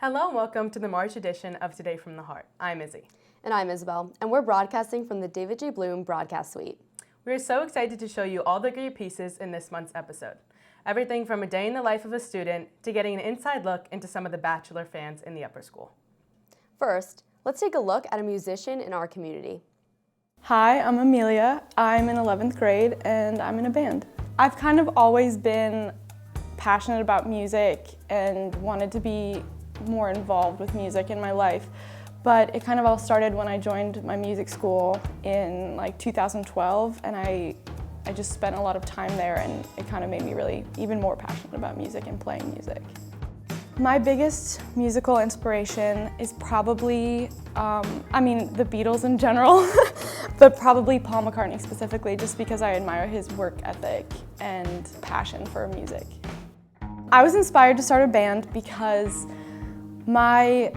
Hello and welcome to the March edition of Today from the Heart. I'm Izzy. And I'm Isabel, and we're broadcasting from the David J. Bloom Broadcast Suite. We're so excited to show you all the great pieces in this month's episode. Everything from a day in the life of a student to getting an inside look into some of the Bachelor fans in the upper school. First, let's take a look at a musician in our community. Hi, I'm Amelia. I'm in 11th grade and I'm in a band. I've kind of always been passionate about music and wanted to be more involved with music in my life, but it kind of all started when I joined my music school in like 2012, and I just spent a lot of time there, and it kind of made me really even more passionate about music and playing music. My biggest musical inspiration is probably, the Beatles in general, but probably Paul McCartney specifically, just because I admire his work ethic and passion for music. I was inspired to start a band because my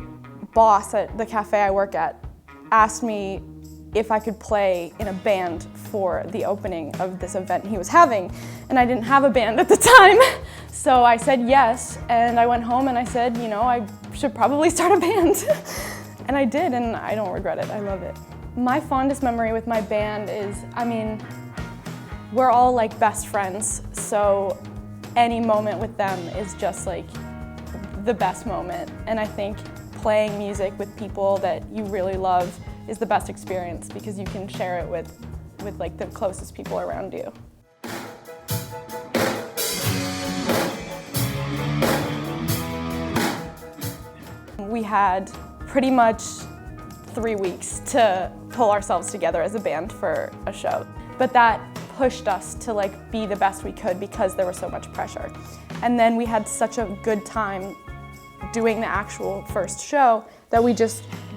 boss at the cafe I work at asked me if I could play in a band for the opening of this event he was having, and I didn't have a band at the time. So I said yes, and I went home and I said, I should probably start a band. And I did, and I don't regret it. I love it. My fondest memory with my band is, we're all like best friends, so any moment with them is just like the best moment. And I think playing music with people that you really love is the best experience because you can share it with like the closest people around you. We had pretty much 3 weeks to pull ourselves together as a band for a show, but that pushed us to like be the best we could because there was so much pressure. And then we had such a good time doing the actual first show that we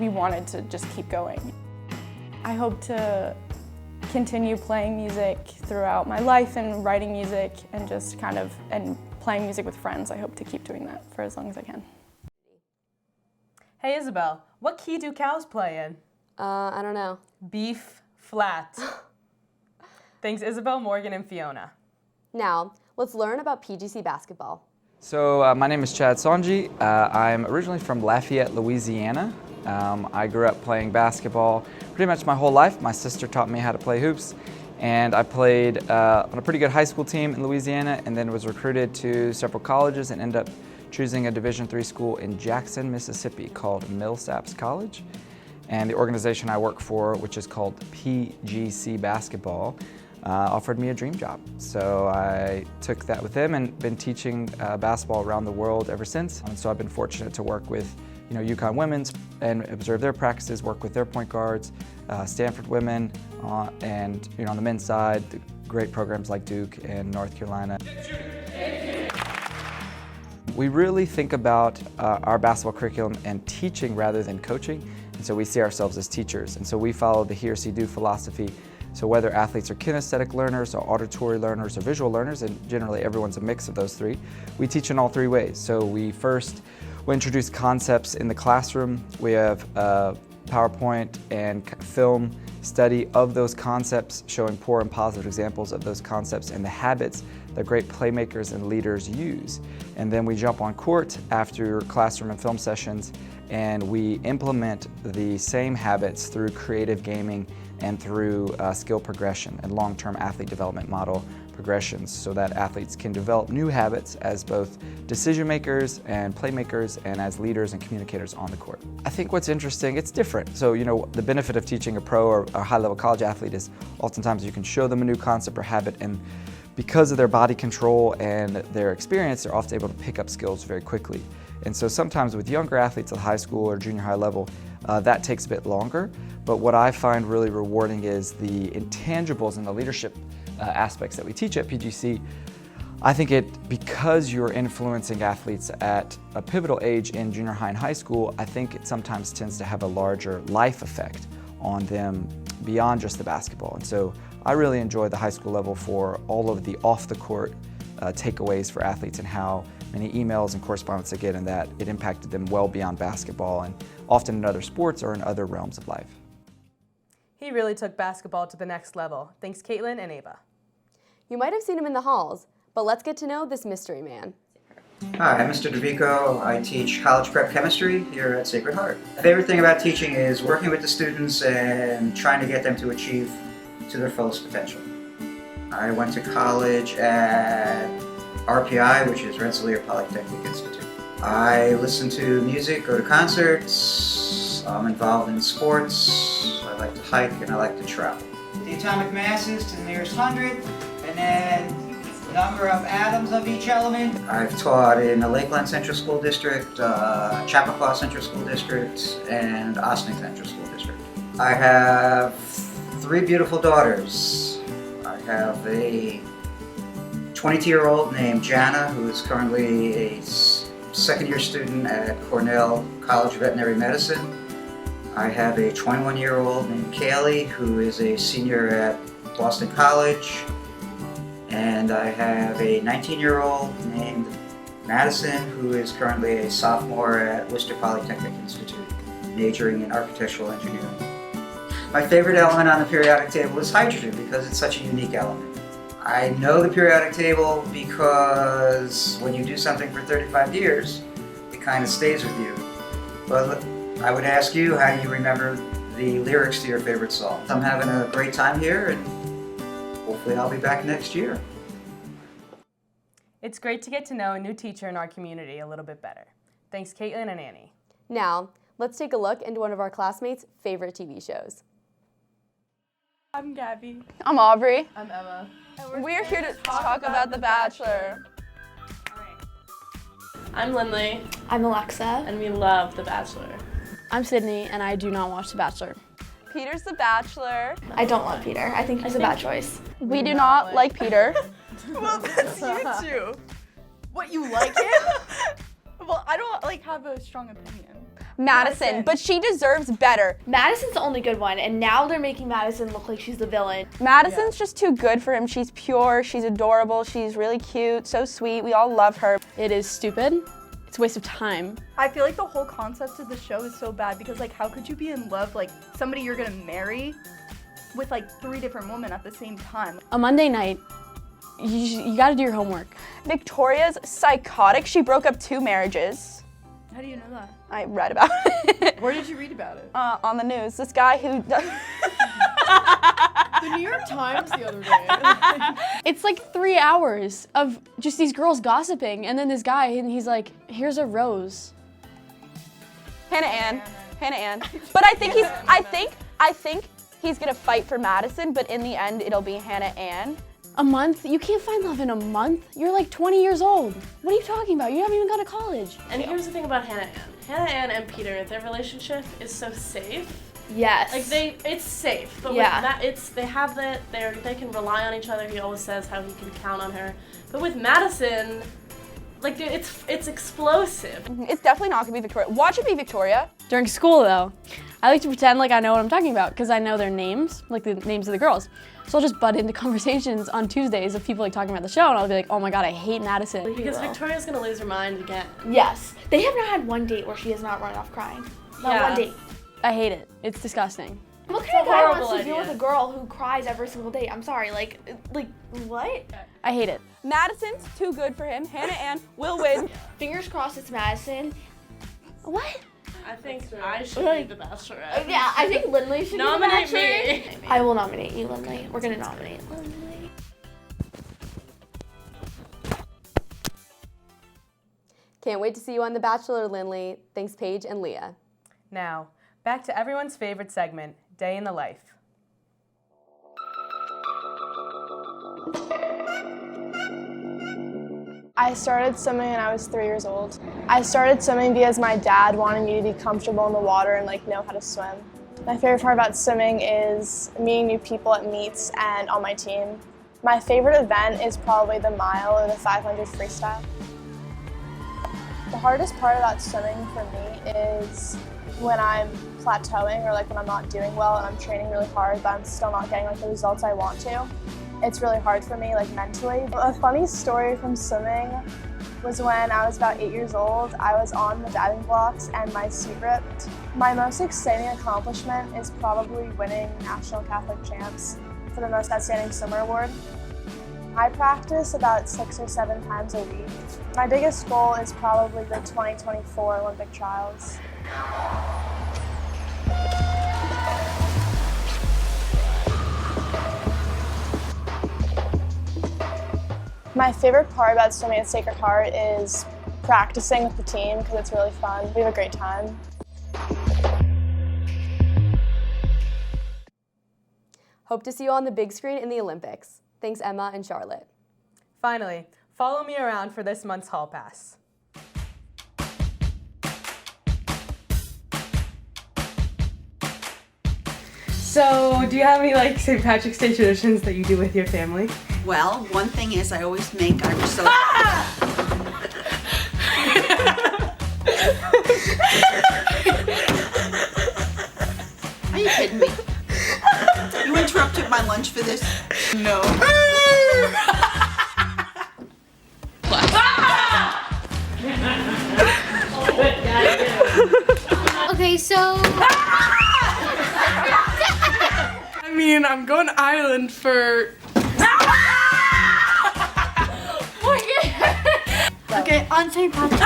wanted to just keep going. I hope to continue playing music throughout my life and writing music and just and playing music with friends. I hope to keep doing that for as long as I can. Hey Isabel, what key do cows play in? I don't know. Beef flat. Thanks Isabel, Morgan, and Fiona. Now, let's learn about PGC basketball. So my name is Sanji. I'm originally from Lafayette, Louisiana. I grew up playing basketball pretty much my whole life. My sister taught me how to play hoops, and I played on a pretty good high school team in Louisiana, and then was recruited to several colleges and ended up choosing a Division III school in Jackson, Mississippi called Millsaps College. And the organization I work for, which is called PGC Basketball, offered me a dream job. So I took that with them and been teaching basketball around the world ever since. And so I've been fortunate to work with UConn women's and observe their practices, work with their point guards, Stanford women, and on the men's side, the great programs like Duke and North Carolina. We really think about our basketball curriculum and teaching rather than coaching. And so we see ourselves as teachers. And so we follow the he or see do philosophy. So whether athletes are kinesthetic learners or auditory learners or visual learners, and generally everyone's a mix of those three, we teach in all three ways. So we introduce concepts in the classroom. We have PowerPoint and film study of those concepts, showing poor and positive examples of those concepts and the habits that great playmakers and leaders use. And then we jump on court after classroom and film sessions, and we implement the same habits through creative gaming and through skill progression and long-term athlete development model progressions so that athletes can develop new habits as both decision makers and playmakers and as leaders and communicators on the court. I think what's interesting, it's different. So, the benefit of teaching a pro or a high-level college athlete is oftentimes you can show them a new concept or habit, and because of their body control and their experience, they're often able to pick up skills very quickly. And so sometimes with younger athletes at high school or junior high level, that takes a bit longer. But what I find really rewarding is the intangibles and the leadership aspects that we teach at PGC. I think because you're influencing athletes at a pivotal age in junior high and high school, I think it sometimes tends to have a larger life effect on them beyond just the basketball. And so I really enjoy the high school level for all of the off-the-court takeaways for athletes and how many emails and correspondence I get, and that it impacted them well beyond basketball and often in other sports or in other realms of life. He really took basketball to the next level. Thanks Caitlin and Ava. You might have seen him in the halls, but let's get to know this mystery man. Hi, I'm Mr. DAmico. I teach college prep chemistry here at Sacred Heart. My favorite thing about teaching is working with the students and trying to get them to achieve to their fullest potential. I went to college at RPI, which is Rensselaer Polytechnic Institute. I listen to music, go to concerts, I'm involved in sports, I like to hike, and I like to travel. The atomic masses to the nearest 100, and then number of atoms of each element. I've taught in the Lakeland Central School District, Chappaqua Central School District, and Ossining Central School District. I have 3 beautiful daughters. I have a 22-year-old named Jana, who is currently a second-year student at Cornell College of Veterinary Medicine. I have a 21-year-old named Kaylee, who is a senior at Boston College. And I have a 19-year-old named Madison, who is currently a sophomore at Worcester Polytechnic Institute, majoring in architectural engineering. My favorite element on the periodic table is hydrogen because it's such a unique element. I know the periodic table because when you do something for 35 years, it kind of stays with you. But I would ask you, how do you remember the lyrics to your favorite song? I'm having a great time here, and hopefully I'll be back next year. It's great to get to know a new teacher in our community a little bit better. Thanks, Caitlin and Annie. Now, let's take a look into one of our classmates' favorite TV shows. I'm Gabby. I'm Aubrey. I'm Emma. We're here to talk about The Bachelor. I'm Lindley, I'm Alexa. and we love The Bachelor. I'm Sydney, and I do not watch The Bachelor. Peter's the Bachelor. I don't love Peter. I think he's a bad choice. We do not like Peter. Well, that's you too. What, you like him? Well, I don't have a strong opinion. Madison, but she deserves better. Madison's the only good one, and now they're making Madison look like she's the villain. Madison's just too good for him. She's pure, she's adorable, she's really cute, so sweet. We all love her. It is stupid. It's a waste of time. I feel like the whole concept of the show is so bad because how could you be in love, somebody you're gonna marry with 3 different women at the same time? A Monday night, you gotta do your homework. Victoria's psychotic. She broke up 2 marriages. How do you know that? I read about it. Where did you read about it? On the news. This guy who The New York Times the other day. It's 3 hours of just these girls gossiping, and then this guy, and he's like, here's a rose. Hannah Ann. But I think he's gonna fight for Madison, but in the end it'll be Hannah Ann. A month? You can't find love in a month. You're 20 years old. What are you talking about? You haven't even gone to college. And here's the thing about Hannah Ann. Hannah Ann and Peter, their relationship is so safe. Yes. It's safe, but Yeah. with that, they have that. They can rely on each other. He always says how he can count on her. But with Madison, it's explosive. It's definitely not gonna be Victoria. Watch it be Victoria. During school, though, I like to pretend like I know what I'm talking about because I know their names, the names of the girls. So I'll just butt into conversations on Tuesdays of people talking about the show, and I'll be like, oh my god, I hate Madison. Because Victoria's gonna lose her mind again. Yes. They have not had one date where she has not run off crying. Not Yeah. one date. I hate it. It's disgusting. What It's kind of a guy horrible wants to deal idea. with a girl who cries every single day? I'm sorry, what? I hate it. Madison's too good for him. Hannah Ann will win. Fingers crossed it's Madison. What? I think I should be the Bachelorette. Yeah, I think Lindley should Nominate be the Bachelor. me. I will nominate you, Lindley. We're gonna nominate Lindley. Can't wait to see you on The Bachelor, Lindley. Thanks, Paige and Leah. Now, back to everyone's favorite segment, Day in the Life. I started swimming when I was 3 years old. I started swimming because my dad wanted me to be comfortable in the water and know how to swim. My favorite part about swimming is meeting new people at meets and on my team. My favorite event is probably the mile or the 500 freestyle. The hardest part about swimming for me is when I'm plateauing or when I'm not doing well and I'm training really hard but I'm still not getting the results I want to. It's really hard for me mentally. A funny story from swimming was when I was about 8 years old. I was on the diving blocks and my suit ripped. My most exciting accomplishment is probably winning National Catholic Champs for the most outstanding swimmer award. I practice about 6 or 7 times a week. My biggest goal is probably the 2024 Olympic trials. My favorite part about swimming at Sacred Heart is practicing with the team because it's really fun. We have a great time. Hope to see you on the big screen in the Olympics. Thanks, Emma and Charlotte. Finally, follow me around for this month's Hall Pass. So, do you have any St. Patrick's Day traditions that you do with your family? Well, one thing is I always make Irish soda. Are you kidding me? You interrupted my lunch for this? No. Okay, so... I mean, I'm going to Ireland for... Okay, on St. Patrick's.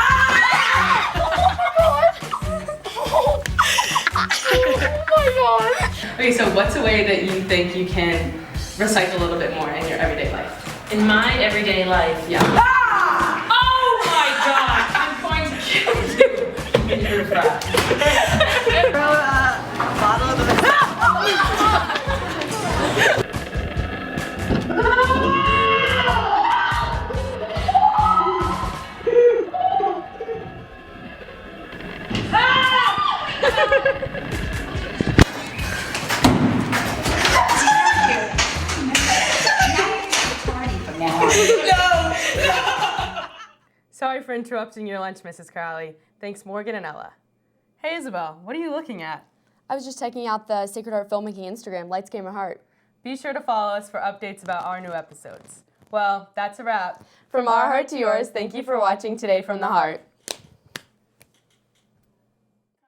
Okay, so what's a way that you think you can recycle a little bit more in your everyday life? In my everyday life? Yeah. Ah! Oh my god! I'm going to kill you. You're fat. Throw a bottle of the... Sorry for interrupting your lunch, Mrs. Crowley. Thanks, Morgan and Ella. Hey, Isabel, what are you looking at? I was just checking out the Sacred Heart Filmmaking Instagram, Lights, Camera, Heart. Be sure to follow us for updates about our new episodes. Well, that's a wrap. From our heart to yours, thank you for watching Today from the Heart.